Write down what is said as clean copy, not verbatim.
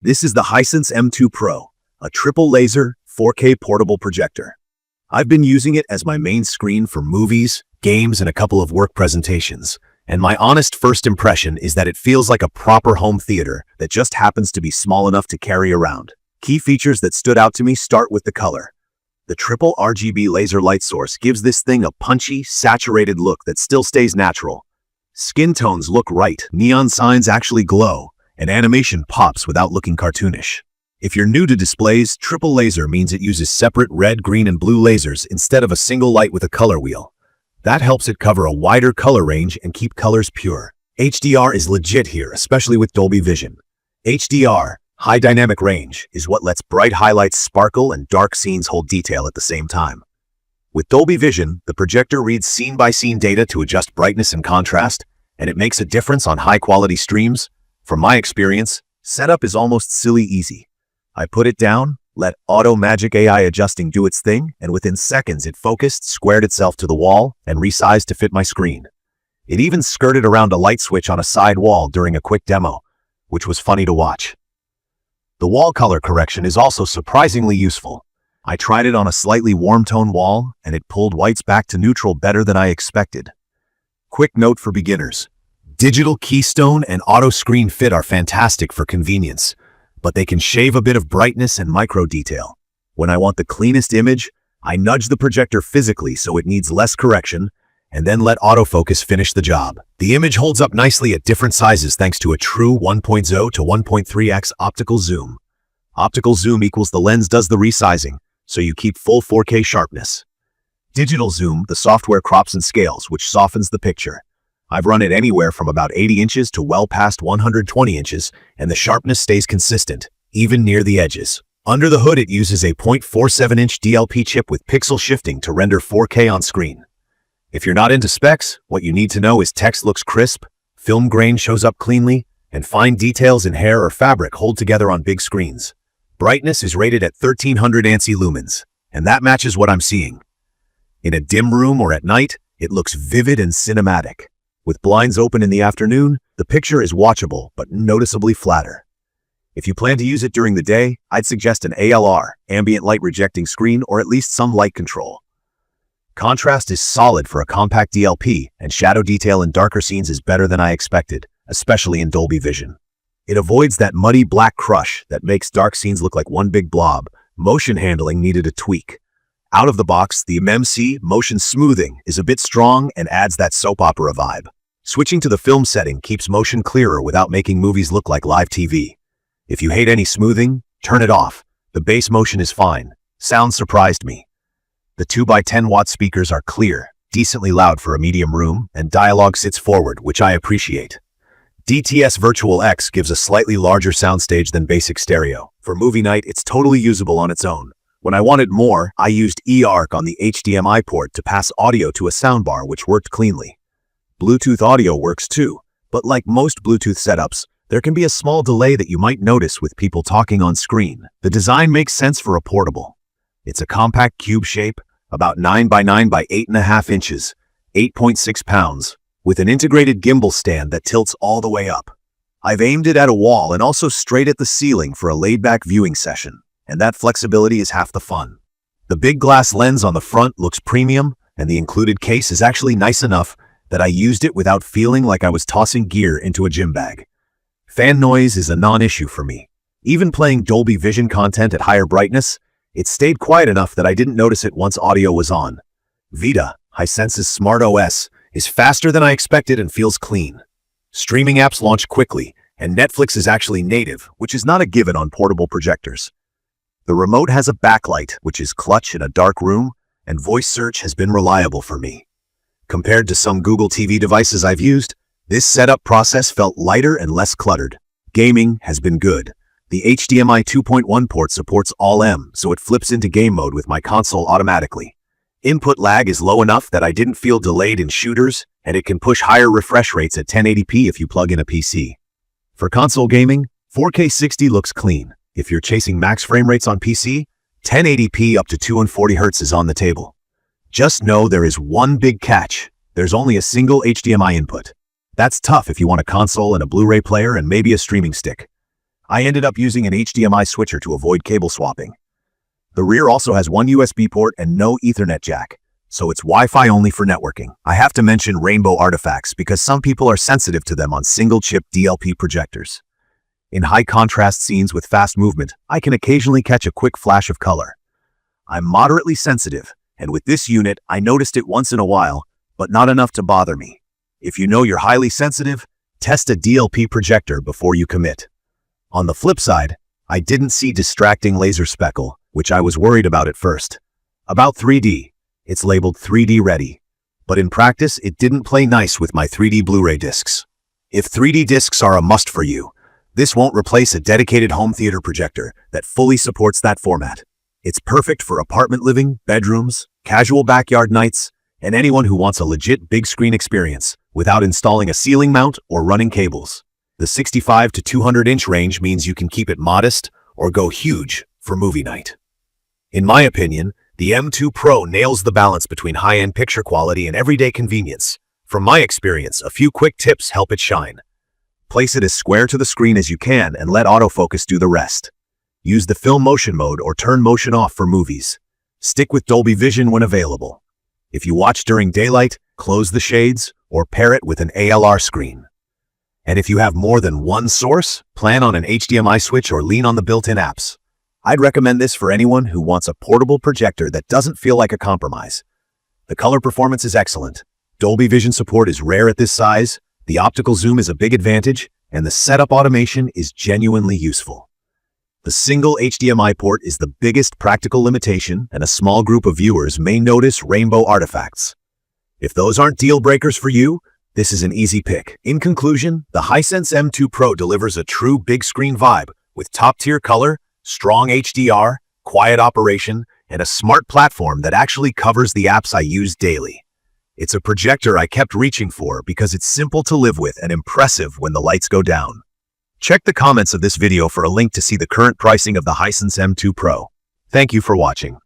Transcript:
This is the Hisense M2 Pro, a triple laser 4K portable projector. I've been using it as my main screen for movies, games, and a couple of work presentations, and my honest first impression is that it feels like a proper home theater that just happens to be small enough to carry around. Key features that stood out to me start with the color. The triple RGB laser light source gives this thing a punchy, saturated look that still stays natural. Skin tones look right, neon signs actually glow, and animation pops without looking cartoonish. If you're new to displays, triple laser means it uses separate red, green, and blue lasers instead of a single light with a color wheel. That helps it cover a wider color range and keep colors pure. HDR is legit here, especially with Dolby Vision. HDR, high dynamic range, is what lets bright highlights sparkle and dark scenes hold detail at the same time. With Dolby Vision, the projector reads scene-by-scene data to adjust brightness and contrast, and it makes a difference on high-quality streams. From my experience, setup is almost silly easy. I put it down, let Auto Magic AI adjusting do its thing, and within seconds it focused, squared itself to the wall, and resized to fit my screen. It even skirted around a light switch on a side wall during a quick demo, which was funny to watch. The wall color correction is also surprisingly useful. I tried it on a slightly warm tone wall, and it pulled whites back to neutral better than I expected. Quick note for beginners. Digital keystone and auto screen fit are fantastic for convenience, but they can shave a bit of brightness and micro detail. When I want the cleanest image, I nudge the projector physically so it needs less correction, and then let autofocus finish the job. The image holds up nicely at different sizes thanks to a true 1.0 to 1.3x optical zoom. Optical zoom equals the lens does the resizing, so you keep full 4K sharpness. Digital zoom, the software crops and scales, which softens the picture. I've run it anywhere from about 80 inches to well past 120 inches, and the sharpness stays consistent, even near the edges. Under the hood, it uses a 0.47-inch DLP chip with pixel shifting to render 4K on screen. If you're not into specs, what you need to know is text looks crisp, film grain shows up cleanly, and fine details in hair or fabric hold together on big screens. Brightness is rated at 1300 ANSI lumens, and that matches what I'm seeing. In a dim room or at night, it looks vivid and cinematic. With blinds open in the afternoon, the picture is watchable but noticeably flatter. If you plan to use it during the day, I'd suggest an ALR, ambient light rejecting screen, or at least some light control. Contrast is solid for a compact DLP, and shadow detail in darker scenes is better than I expected, especially in Dolby Vision. It avoids that muddy black crush that makes dark scenes look like one big blob. Motion handling needed a tweak. Out of the box, the MMC motion smoothing is a bit strong and adds that soap opera vibe. Switching to the film setting keeps motion clearer without making movies look like live TV. If you hate any smoothing, turn it off. The bass motion is fine. Sound surprised me. The 2x10 watt speakers are clear, decently loud for a medium room, and dialogue sits forward, which I appreciate. DTS Virtual X gives a slightly larger soundstage than basic stereo. For movie night, it's totally usable on its own. When I wanted more, I used eARC on the HDMI port to pass audio to a soundbar, which worked cleanly. Bluetooth audio works too, but like most Bluetooth setups, there can be a small delay that you might notice with people talking on screen. The design makes sense for a portable. It's a compact cube shape, about 9 by 9 by 8.5 inches, 8.6 pounds, with an integrated gimbal stand that tilts all the way up. I've aimed it at a wall and also straight at the ceiling for a laid-back viewing session, and that flexibility is half the fun. The big glass lens on the front looks premium, and the included case is actually nice enough that I used it without feeling like I was tossing gear into a gym bag. Fan noise is a non-issue for me. Even playing Dolby Vision content at higher brightness, it stayed quiet enough that I didn't notice it once audio was on. Vidaa, Hisense's smart OS, is faster than I expected and feels clean. Streaming apps launch quickly, and Netflix is actually native, which is not a given on portable projectors. The remote has a backlight, which is clutch in a dark room, and voice search has been reliable for me. Compared to some Google TV devices I've used, this setup process felt lighter and less cluttered. Gaming has been good. The HDMI 2.1 port supports All-M, so it flips into game mode with my console automatically. Input lag is low enough that I didn't feel delayed in shooters, and it can push higher refresh rates at 1080p if you plug in a PC. For console gaming, 4K 60 looks clean. If you're chasing max frame rates on PC, 1080p up to 240 Hz is on the table. Just know there is one big catch. There's only a single HDMI input. That's tough if you want a console and a Blu-ray player and maybe a streaming stick. I ended up using an HDMI switcher to avoid cable swapping. The rear also has one USB port and no Ethernet jack, so it's Wi-Fi only for networking. I have to mention rainbow artifacts because some people are sensitive to them on single-chip DLP projectors. In high-contrast scenes with fast movement, I can occasionally catch a quick flash of color. I'm moderately sensitive, and with this unit, I noticed it once in a while, but not enough to bother me. If you know you're highly sensitive, test a DLP projector before you commit. On the flip side, I didn't see distracting laser speckle, which I was worried about at first. About 3D, it's labeled 3D ready, but in practice, it didn't play nice with my 3D Blu-ray discs. If 3D discs are a must for you, this won't replace a dedicated home theater projector that fully supports that format. It's perfect for apartment living, bedrooms, casual backyard nights, and anyone who wants a legit big screen experience without installing a ceiling mount or running cables. The 65 to 200-inch range means you can keep it modest or go huge for movie night. In my opinion, the M2 Pro nails the balance between high-end picture quality and everyday convenience. From my experience, a few quick tips help it shine. Place it as square to the screen as you can and let autofocus do the rest. Use the film motion mode or turn motion off for movies. Stick with Dolby Vision when available. If you watch during daylight, close the shades or pair it with an ALR screen. And if you have more than one source, plan on an HDMI switch or lean on the built-in apps. I'd recommend this for anyone who wants a portable projector that doesn't feel like a compromise. The color performance is excellent. Dolby Vision support is rare at this size, the optical zoom is a big advantage, and the setup automation is genuinely useful. The single HDMI port is the biggest practical limitation, and a small group of viewers may notice rainbow artifacts. If those aren't deal breakers for you, this is an easy pick. In conclusion, the Hisense M2 Pro delivers a true big screen vibe with top-tier color, strong HDR, quiet operation, and a smart platform that actually covers the apps I use daily. It's a projector I kept reaching for because it's simple to live with and impressive when the lights go down. Check the comments of this video for a link to see the current pricing of the Hisense M2 Pro. Thank you for watching.